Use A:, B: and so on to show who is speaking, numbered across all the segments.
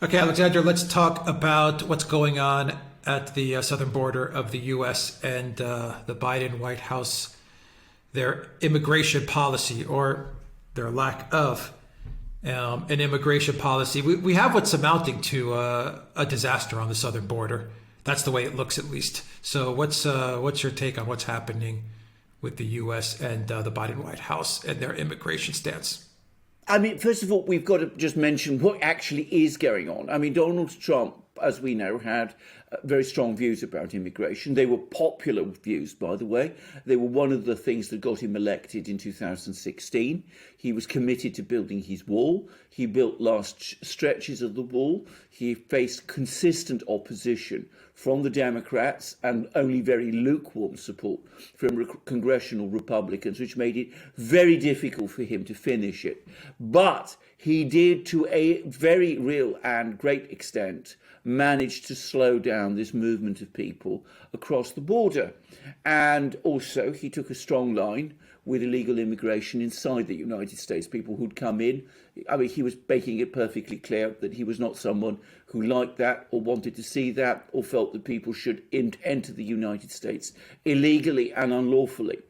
A: Okay, Alexander, let's talk about what's going on at the southern border of the U.S. and the Biden White House, their immigration policy or their lack of an immigration policy. We have what's amounting to a disaster on the southern border. That's the way it looks, at least. So what's your take on what's happening with the U.S. and the Biden White House and their immigration stance?
B: I mean, first of all, we've got to just mention what actually is going on. I mean, Donald Trump, as we know, had very strong views about immigration. They were popular views, by the way. They were one of the things that got him elected in 2016. He was committed to building his wall. He built large stretches of the wall. He faced consistent opposition from the Democrats and only very lukewarm support from congressional Republicans, which made it very difficult for him to finish it. But he did, to a very real and great extent, manage to slow down this movement of people across the border. And also, he took a strong line with illegal immigration inside the United States, people who'd come in. I mean, he was making it perfectly clear that he was not someone who liked that or wanted to see that or felt that people should enter the United States illegally and unlawfully.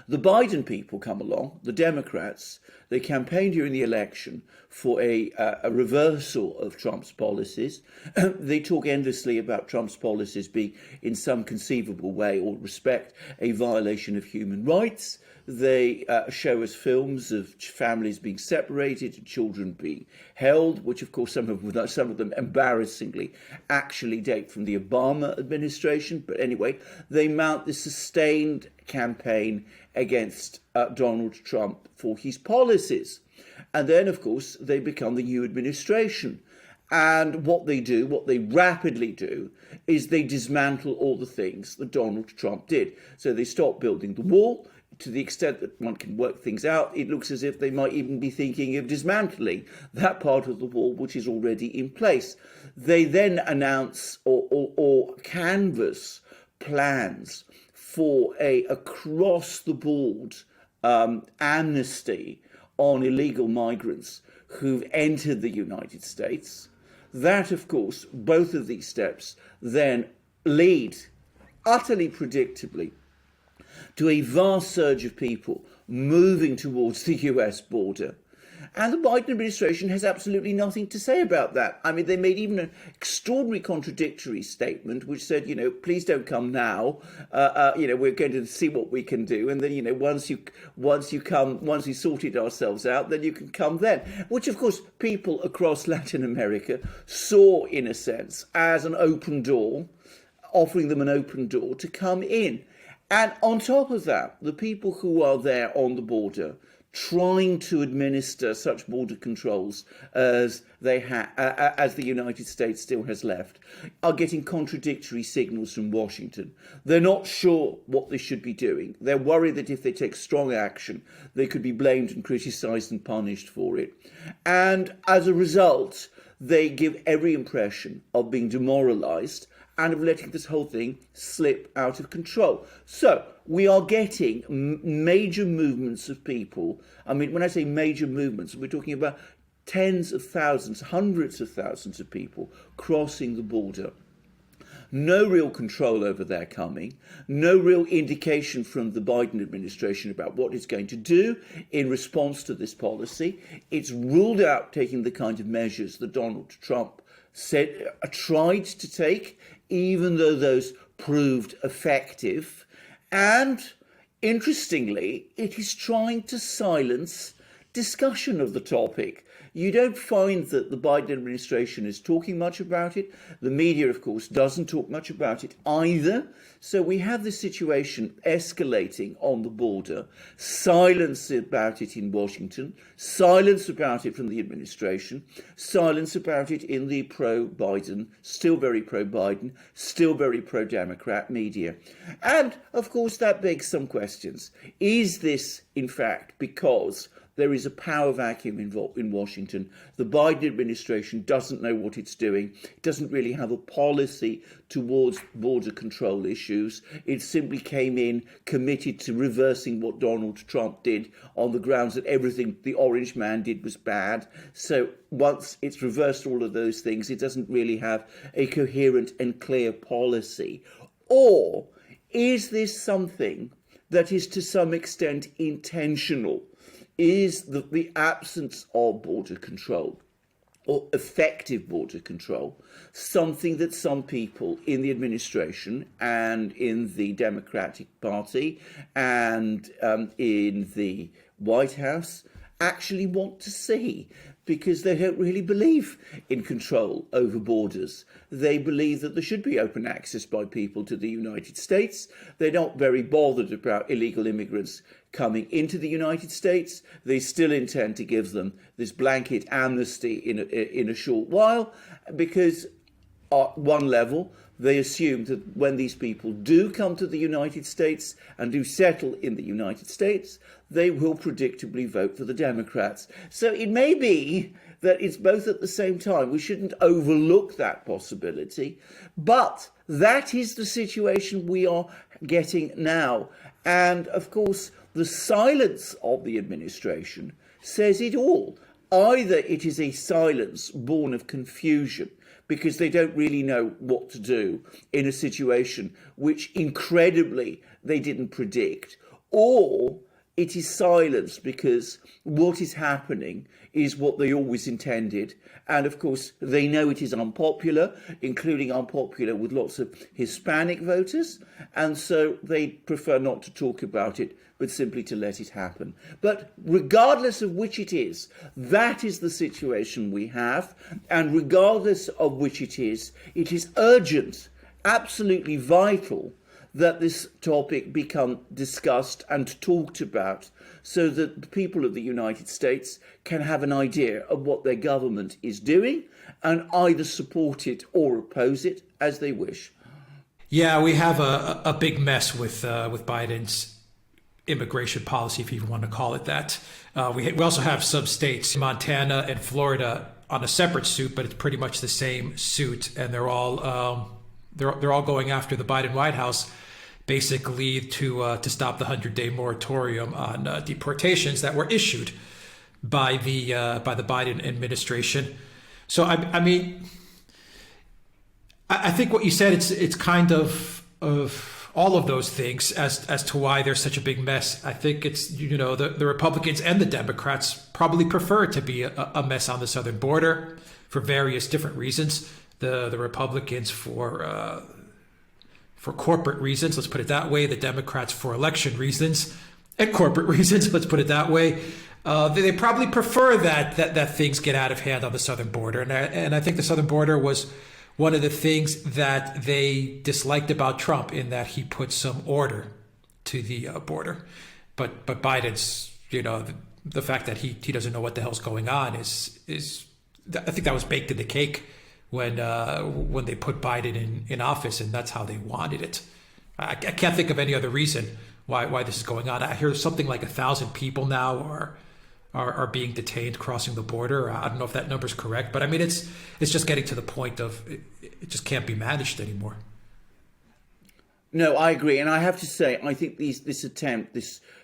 B: The Biden people come along, the Democrats. They campaigned during the election for a reversal of Trump's policies. They talk endlessly about Trump's policies being, in some conceivable way or respect, a violation of human rights. They show us films of families being separated and children being held, which, of course, some of them embarrassingly actually date from the Obama administration. But anyway, they mount this sustained campaign against Donald Trump for his policies. And then, of course, they become the new administration. And what they rapidly do, is they dismantle all the things that Donald Trump did. So they stop building the wall. To the extent that one can work things out, it looks as if they might even be thinking of dismantling that part of the wall which is already in place. They then announce or canvass plans for a across-the-board amnesty on illegal migrants who've entered the United States. That, of course, both of these steps then lead, utterly predictably, to a vast surge of people moving towards the US border. And the Biden administration has absolutely nothing to say about that. I mean, they made even an extraordinary contradictory statement, which said, please don't come now. We're going to see what we can do. And then, once we sorted ourselves out, then you can come then. Which, of course, people across Latin America saw, in a sense, as an open door, offering them an open door to come in. And on top of that, the people who are there on the border trying to administer such border controls as the United States still has left are getting contradictory signals from Washington. They're not sure what they should be doing. They're worried that if they take strong action, they could be blamed and criticised and punished for it. And as a result, they give every impression of being demoralised and of letting this whole thing slip out of control. So we are getting major movements of people. I mean, when I say major movements, we're talking about tens of thousands, hundreds of thousands of people crossing the border. No real control over their coming, no real indication from the Biden administration about what it's going to do in response to this policy. It's ruled out taking the kind of measures that Donald Trump tried to take, even though those proved effective. And interestingly, it is trying to silence discussion of the topic. You don't find that the Biden administration is talking much about it. The media, of course, doesn't talk much about it either. So we have this situation escalating on the border, silence about it in Washington, silence about it from the administration, silence about it in the pro-Biden, still very pro-Biden, still very pro-Democrat media. And, of course, that begs some questions. Is this, in fact, because there is a power vacuum in Washington. The Biden administration doesn't know what it's doing. It doesn't really have a policy towards border control issues. It simply came in committed to reversing what Donald Trump did on the grounds that everything the orange man did was bad. So once it's reversed all of those things, it doesn't really have a coherent and clear policy. Or is this something that is to some extent intentional? Is the absence of border control or effective border control something that some people in the administration and in the Democratic Party and in the White House actually want to see? Because they don't really believe in control over borders. They believe that there should be open access by people to the United States. They're not very bothered about illegal immigrants coming into the United States. They still intend to give them this blanket amnesty in a short while, because at one level, they assume that when these people do come to the United States and do settle in the United States, they will predictably vote for the Democrats. So it may be that it's both at the same time. We shouldn't overlook that possibility. But that is the situation we are getting now. And of course, the silence of the administration says it all. Either it is a silence born of confusion, because they don't really know what to do in a situation which incredibly they didn't predict, or it is silence because what is happening is what they always intended. And of course, they know it is unpopular, including unpopular with lots of Hispanic voters. And so they prefer not to talk about it, but simply to let it happen. But regardless of which it is, that is the situation we have. And regardless of which it is urgent, absolutely vital, that this topic become discussed and talked about so that the people of the United States can have an idea of what their government is doing and either support it or oppose it as they wish.
A: Yeah, we have a big mess with Biden's immigration policy, if you even want to call it that. We also have some states, Montana and Florida, on a separate suit, but it's pretty much the same suit, and they're all going after the Biden White House, basically to stop the 100-day moratorium on deportations that were issued by the Biden administration. So I mean, I think what you said, it's kind of all of those things as to why there's such a big mess. I think it's, the Republicans and the Democrats probably prefer it to be a mess on the southern border for various different reasons. The Republicans for corporate reasons, let's put it that way. The Democrats for election reasons and corporate reasons, let's put it that way. They probably prefer that things get out of hand on the southern border. And I think the southern border was one of the things that they disliked about Trump, in that he put some order to the border. But Biden's, the fact that he doesn't know what the hell's going on is I think that was baked in the cake when they put Biden in office, and that's how they wanted it. I can't think of any other reason why this is going on. I hear something like 1,000 people now are being detained crossing the border. I don't know if that number's correct, but I mean, it's just getting to the point of it just can't be managed anymore.
B: No, I agree. And I have to say, I think this attempt,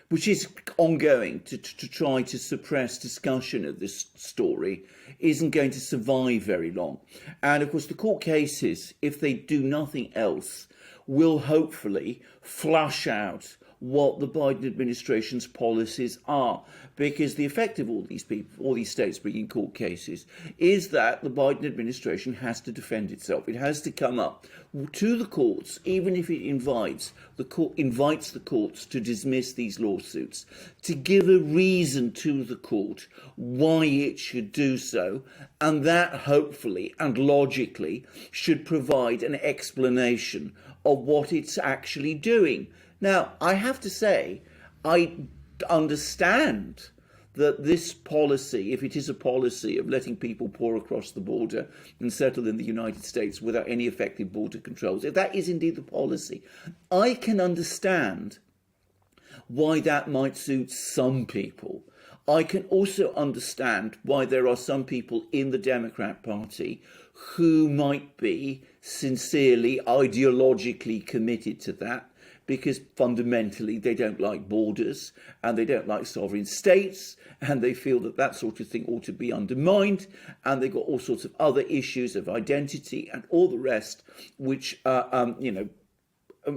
B: which is ongoing, to try to suppress discussion of this story, isn't going to survive very long. And of course, the court cases, if they do nothing else, will hopefully flush out what the Biden administration's policies are. Because the effect of all these states bringing court cases, is that the Biden administration has to defend itself. It has to come up to the courts, even if it invites the courts to dismiss these lawsuits, to give a reason to the court why it should do so, and that hopefully and logically should provide an explanation of what it's actually doing. Now, I have to say, I understand that this policy, if it is a policy of letting people pour across the border and settle in the United States without any effective border controls, if that is indeed the policy, I can understand why that might suit some people. I can also understand why there are some people in the Democrat Party who might be sincerely, ideologically committed to that, because fundamentally they don't like borders and they don't like sovereign states, and they feel that that sort of thing ought to be undermined, and they've got all sorts of other issues of identity and all the rest, which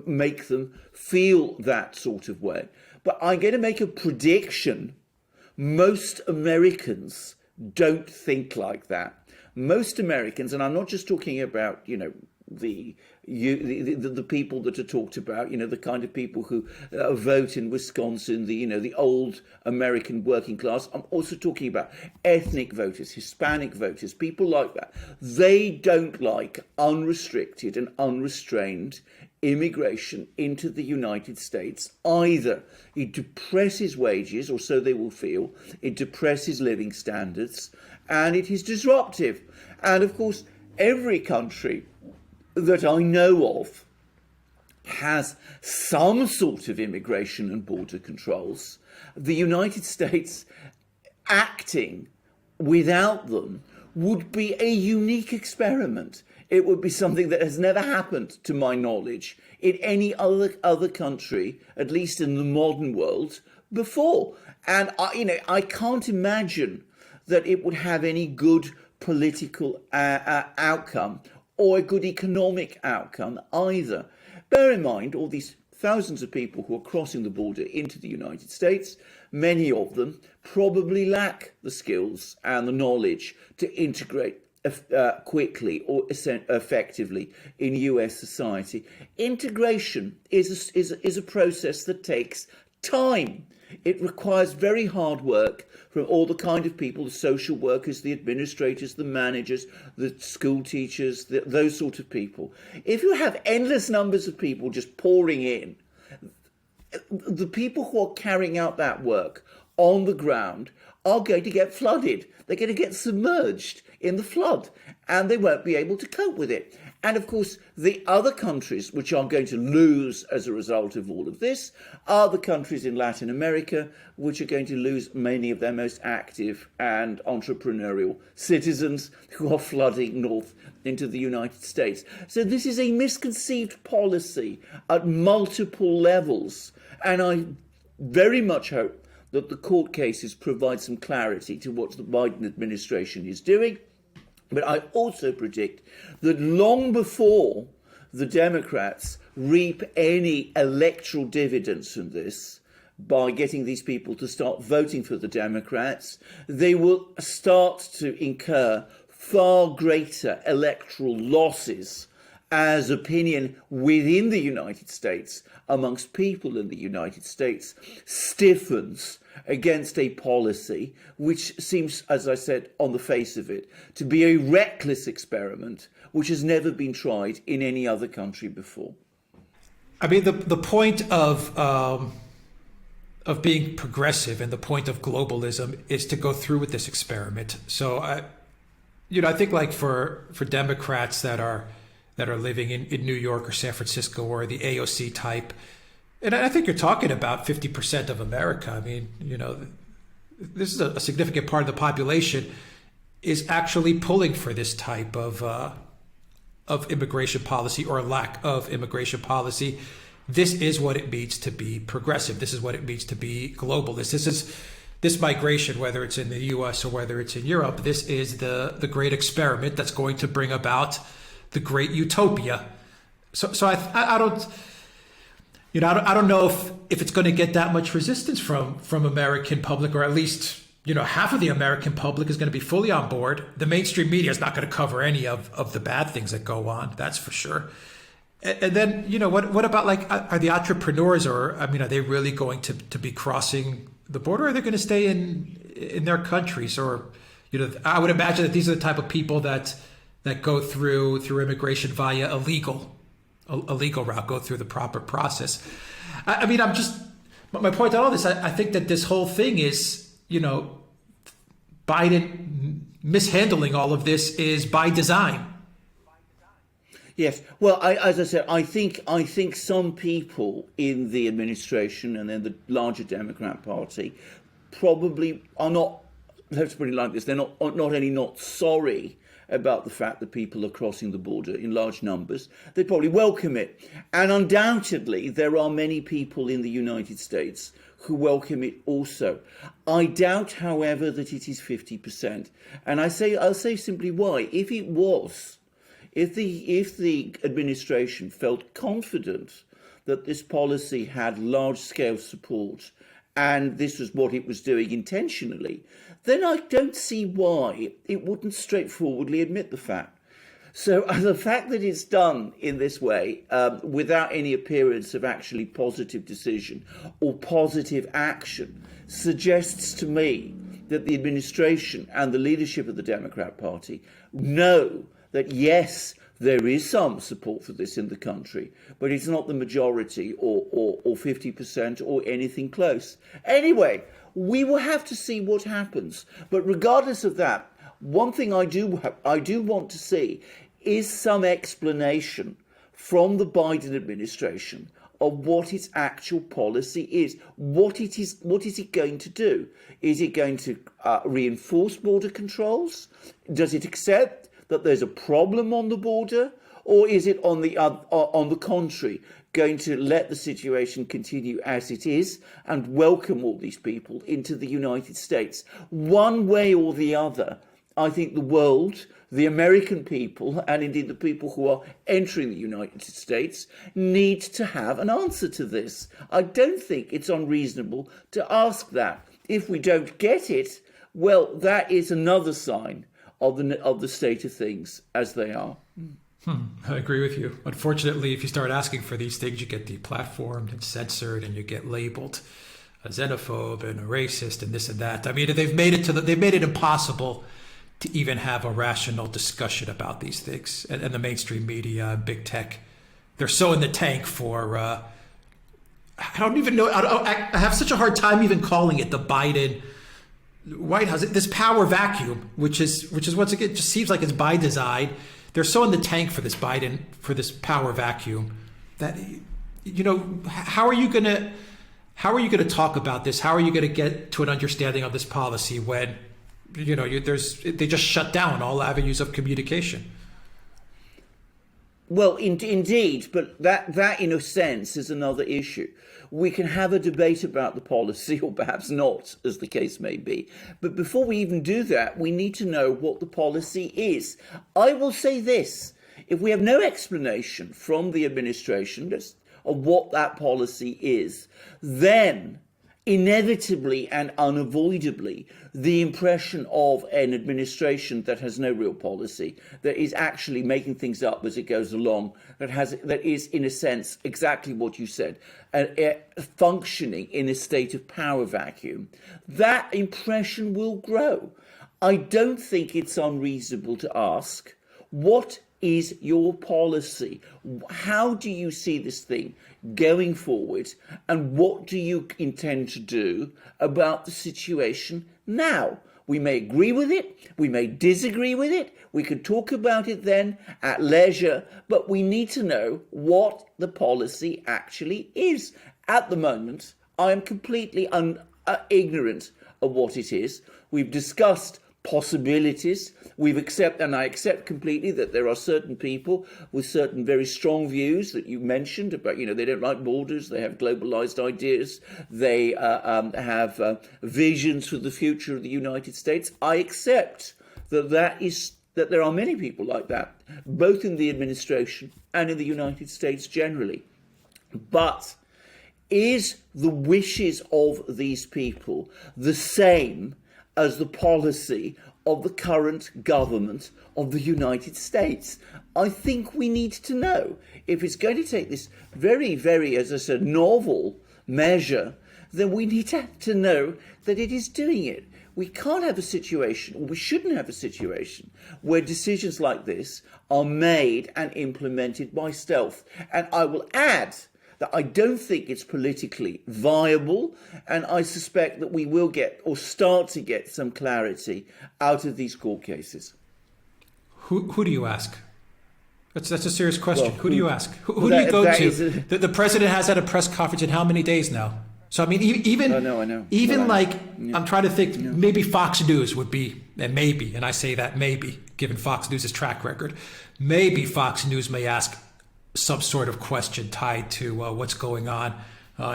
B: make them feel that sort of way. But I'm going to make a prediction. Most Americans don't think like that. Most Americans, and I'm not just talking about, the people that are talked about, the kind of people who vote in Wisconsin, the old American working class. I'm also talking about ethnic voters, Hispanic voters, people like that. They don't like unrestricted and unrestrained immigration into the United States either. It depresses wages, or so they will feel. It depresses living standards, and it is disruptive. And of course, every country that I know of has some sort of immigration and border controls. The United States acting without them would be a unique experiment. It would be something that has never happened, to my knowledge, in any other country, at least in the modern world, before. And I can't imagine that it would have any good political outcome or a good economic outcome either. Bear in mind all these thousands of people who are crossing the border into the United States. Many of them probably lack the skills and the knowledge to integrate quickly or effectively in US society. Integration is a process that takes time. It requires very hard work from all the kind of people, the social workers, the administrators, the managers, the school teachers, those sort of people. If you have endless numbers of people just pouring in, the people who are carrying out that work on the ground are going to get flooded. They're going to get submerged in the flood, and they won't be able to cope with it. And of course, the other countries which are going to lose as a result of all of this are the countries in Latin America, which are going to lose many of their most active and entrepreneurial citizens who are flooding north into the United States. So this is a misconceived policy at multiple levels. And I very much hope that the court cases provide some clarity to what the Biden administration is doing. But I also predict that long before the Democrats reap any electoral dividends from this, by getting these people to start voting for the Democrats, they will start to incur far greater electoral losses as opinion within the United States, amongst people in the United States, stiffens against a policy which seems, as I said, on the face of it, to be a reckless experiment which has never been tried in any other country before.
A: I mean, the point of being progressive and the point of globalism is to go through with this experiment. So I think like for Democrats that are living in New York or San Francisco or the AOC type, and I think you're talking about 50% of America. I mean, this is a significant part of the population is actually pulling for this type of immigration policy or lack of immigration policy. This is what it means to be progressive. This is what it means to be globalist. This migration, whether it's in the US or whether it's in Europe, this is the great experiment that's going to bring about the great utopia. So I don't know if it's going to get that much resistance from American public, or at least half of the American public is going to be fully on board. The mainstream media is not going to cover any of the bad things that go on. That's for sure. And then what about like are the entrepreneurs, or are they really going to be crossing the border? Or are they going to stay in their countries? Or I would imagine that these are the type of people that go through immigration via a legal route, go through the proper process. My point on all this, I think that this whole thing is, Biden mishandling all of this is by design.
B: Yes. Well, as I said, I think some people in the administration and in the larger Democrat Party probably are not, let's put it like this, they're not only not sorry about the fact that people are crossing the border in large numbers, they probably welcome it. And undoubtedly, there are many people in the United States who welcome it also. I doubt, however, that it is 50%. And I'll say simply why. If it was, if the administration felt confident that this policy had large-scale support and this was what it was doing intentionally, then I don't see why it wouldn't straightforwardly admit the fact. So the fact that it's done in this way, without any appearance of actually positive decision or positive action, suggests to me that the administration and the leadership of the Democrat Party know that, yes, there is some support for this in the country, but it's not the majority or 50% or anything close. Anyway, we will have to see what happens. But regardless of that, one thing I do want to see is some explanation from the Biden administration of what its actual policy is. What is it going to do? Is it going to reinforce border controls? Does it accept that there's a problem on the border, or is it on the contrary going to let the situation continue as it is and welcome all these people into the United States? One way or the other, I think the world, the American people, and indeed the people who are entering the United States, need to have an answer to this. I don't think it's unreasonable to ask that. If we don't get it, well, that is another sign of the state of things as they are.
A: I agree with you. Unfortunately, if you start asking for these things, you get deplatformed and censored, and you get labeled a xenophobe and a racist and this and that. I mean, they've made it impossible to even have a rational discussion about these things. And the mainstream media and big tech, they're so in the tank for, I don't even know, I have such a hard time even calling it the Biden White House, this power vacuum, which is once again, just seems like it's by design. They're so in the tank for this power vacuum that, you know, how are you going to talk about this? How are you going to get to an understanding of this policy when, you know, they just shut down all avenues of communication?
B: Well, indeed, but that in a sense is another issue. We can have a debate about the policy, or perhaps not, as the case may be. But before we even do that, we need to know what the policy is. I will say this: if we have no explanation from the administration of what that policy is, then inevitably and unavoidably, the impression of an administration that has no real policy, that is actually making things up as it goes along, that is, in a sense, exactly what you said, functioning in a state of power vacuum, that impression will grow. I don't think it's unreasonable to ask, what is your policy? How do you see this thing going forward? And what do you intend to do about the situation now? We may agree with it, we may disagree with it, we could talk about it then at leisure, but we need to know what the policy actually is. At the moment, I am completely ignorant of what it is. We've discussed possibilities. I accept completely that there are certain people with certain very strong views that you mentioned about, you know, they don't like borders, they have globalized ideas, they have visions for the future of the United States. I accept that there are many people like that, both in the administration and in the United States generally. But is the wishes of these people the same as the policy of the current government of the United States? I think we need to know. If it's going to take this very, very, as I said, novel measure, then we need to know that it is doing it. We can't have a situation, or we shouldn't have a situation, where decisions like this are made and implemented by stealth. And I will add that I don't think it's politically viable, and I suspect that we will get, or start to get, some clarity out of these court cases.
A: Who do you ask? That's a serious question.
B: Well,
A: who do you ask? Who do you go to? The president has had a press conference in how many days now? So I mean, even
B: I know.
A: even
B: Well, I
A: like I'm trying to think, maybe Fox News would be, and I say that maybe, given Fox News's track record, maybe Fox News may ask some sort of question tied to what's going on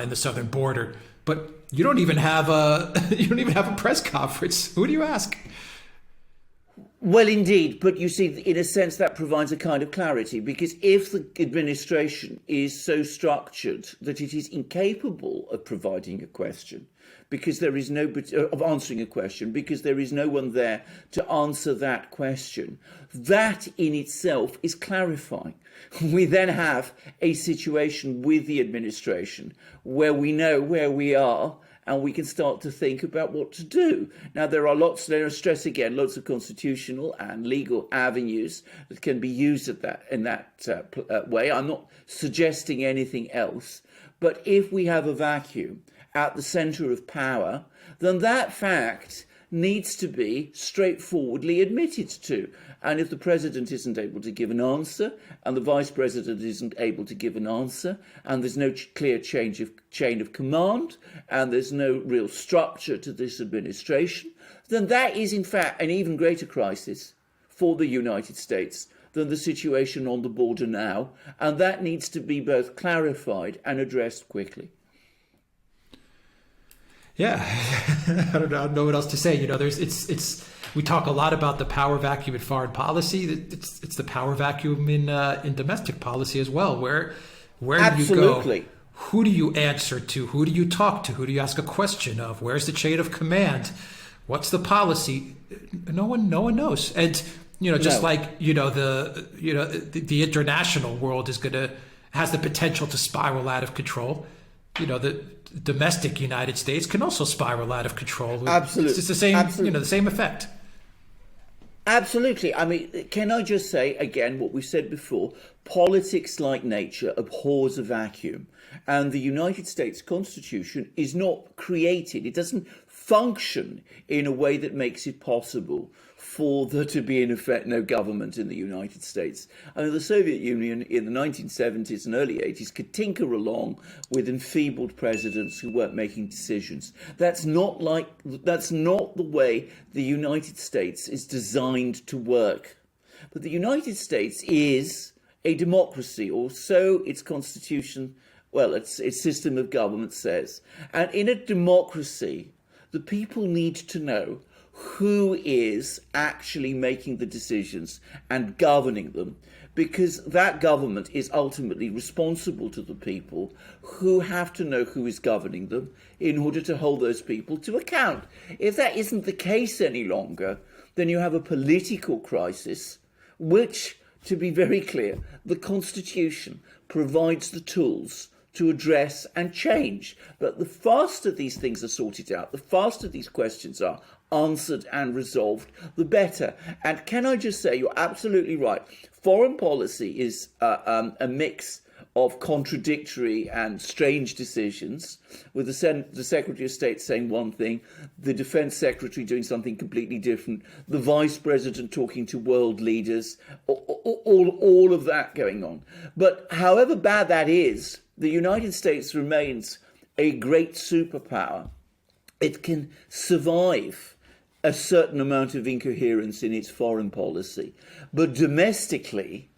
A: in the southern border. But you don't even have a press conference. Who do you ask?
B: Well, indeed, but you see, in a sense, that provides a kind of clarity, because if the administration is so structured that it is incapable of providing a question, because there is of answering a question, because there is no one there to answer that question, that in itself is clarifying. We then have a situation with the administration where we know where we are, and we can start to think about what to do. Now, there are lots of constitutional and legal avenues that can be used in that way. I'm not suggesting anything else. But if we have a vacuum at the centre of power, then that fact needs to be straightforwardly admitted to. And if the president isn't able to give an answer, and the vice president isn't able to give an answer, and there's no clear chain of command, and there's no real structure to this administration, then that is in fact an even greater crisis for the United States than the situation on the border now. And that needs to be both clarified and addressed quickly.
A: Yeah, I don't know what else to say. You know, we talk a lot about the power vacuum in foreign policy. It's the power vacuum in domestic policy as well. Where
B: Absolutely.
A: do you go? Who do you answer to? Who do you talk to? Who do you ask a question of? Where's the chain of command? What's the policy? No one knows. And just like the international world has the potential to spiral out of control. The domestic United States can also spiral out of control.
B: Absolutely.
A: It's just the same, the same effect.
B: Absolutely. I mean, can I just say again what we said before? Politics, like nature, abhors a vacuum. And the United States Constitution is not created. It doesn't function in a way that makes it possible for there to be, in effect, no government in the United States. I mean, the Soviet Union in the 1970s and early 80s could tinker along with enfeebled presidents who weren't making decisions. That's not the way the United States is designed to work. But the United States is a democracy, or so its constitution, its system of government says. And in a democracy, the people need to know who is actually making the decisions and governing them, because that government is ultimately responsible to the people, who have to know who is governing them in order to hold those people to account. If that isn't the case any longer, then you have a political crisis, which, to be very clear, the Constitution provides the tools to address and change. But the faster these things are sorted out, the faster these questions are answered and resolved, the better. And can I just say, you're absolutely right. Foreign policy is a mix of contradictory and strange decisions, with the Secretary of State saying one thing, the Defense Secretary doing something completely different, the Vice President talking to world leaders, all of that going on. But however bad that is, the United States remains a great superpower. It can survive a certain amount of incoherence in its foreign policy. But domestically,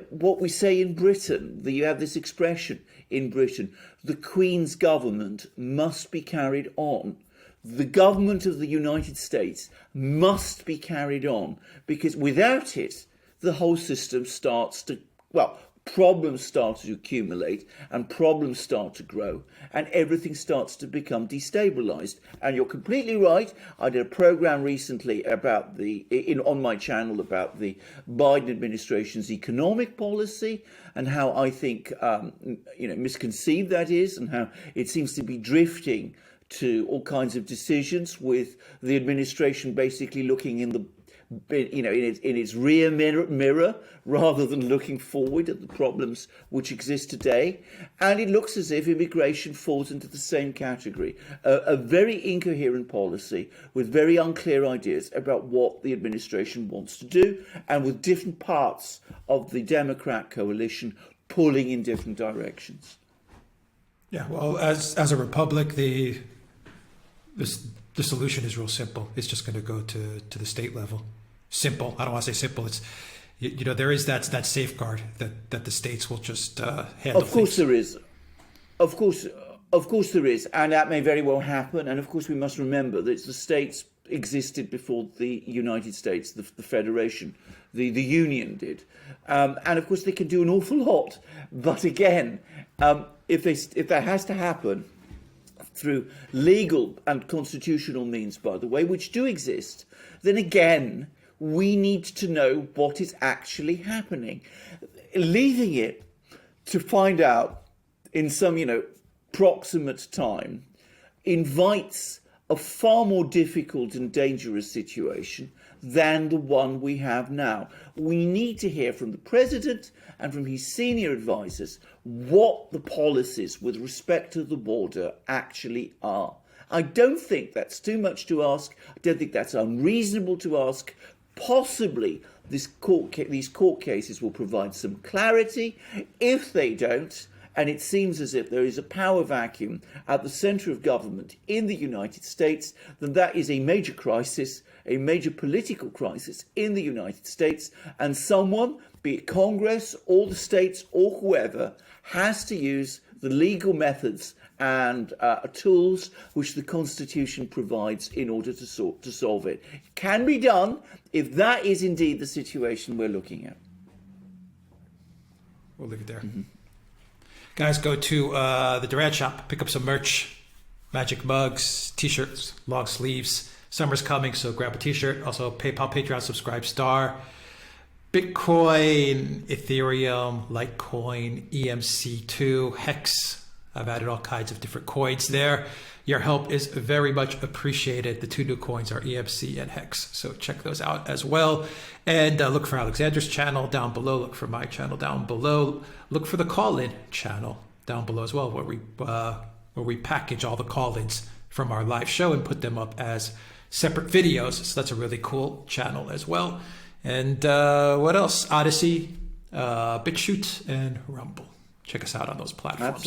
B: what we say in Britain, you have this expression in Britain, the Queen's government must be carried on. The government of the United States must be carried on, because without it, the whole system starts to, problems start to accumulate and problems start to grow and everything starts to become destabilized. And you're completely right. I did a program recently about on my channel about the Biden administration's economic policy and how I think misconceived that is, and how it seems to be drifting to all kinds of decisions, with the administration basically looking in its rear mirror rather than looking forward at the problems which exist today. And it looks as if immigration falls into the same category. A very incoherent policy with very unclear ideas about what the administration wants to do, and with different parts of the Democrat coalition pulling in different directions.
A: Yeah, well, as a republic, the solution is real simple. It's just going to go to the state level. Simple. I don't want to say simple. It's there is that safeguard that the states will just handle.
B: Of course
A: things.
B: there is. Of course there is, and that may very well happen. And of course we must remember that the states existed before the United States, the Federation, the Union did, and of course they can do an awful lot. But again, if that has to happen through legal and constitutional means, by the way, which do exist, then again we need to know what is actually happening. Leaving it to find out in some, proximate time invites a far more difficult and dangerous situation than the one we have now. We need to hear from the president and from his senior advisors what the policies with respect to the border actually are. I don't think that's too much to ask. I don't think that's unreasonable to ask. Possibly these court cases will provide some clarity. If they don't, and it seems as if there is a power vacuum at the centre of government in the United States, then that is a major crisis, a major political crisis in the United States, and someone, be it Congress or the states or whoever, has to use the legal methods and tools which the Constitution provides in order to solve it. It can be done if that is indeed the situation we're looking at.
A: We'll leave it there. Guys, go to the Duran shop, pick up some merch, magic mugs, t-shirts, long sleeves. Summer's coming, so grab a t-shirt. Also, PayPal, Patreon, subscribe, star. Bitcoin, Ethereum, Litecoin, EMC2, Hex. I've added all kinds of different coins there. Your help is very much appreciated. The two new coins are EMC and Hex, so check those out as well. And look for Alexander's channel down below. Look for my channel down below. Look for the call-in channel down below as well, where we package all the call-ins from our live show and put them up as separate videos. So that's a really cool channel as well. And what else? Odyssey, BitChute, and Rumble. Check us out on those platforms.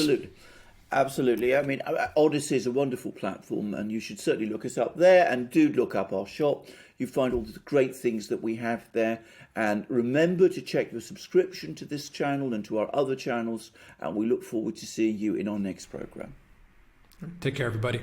B: Absolutely. I mean, Odyssey is a wonderful platform, and you should certainly look us up there, and do look up our shop. You find all the great things that we have there. And remember to check your subscription to this channel and to our other channels. And we look forward to seeing you in our next program.
A: Take care, everybody.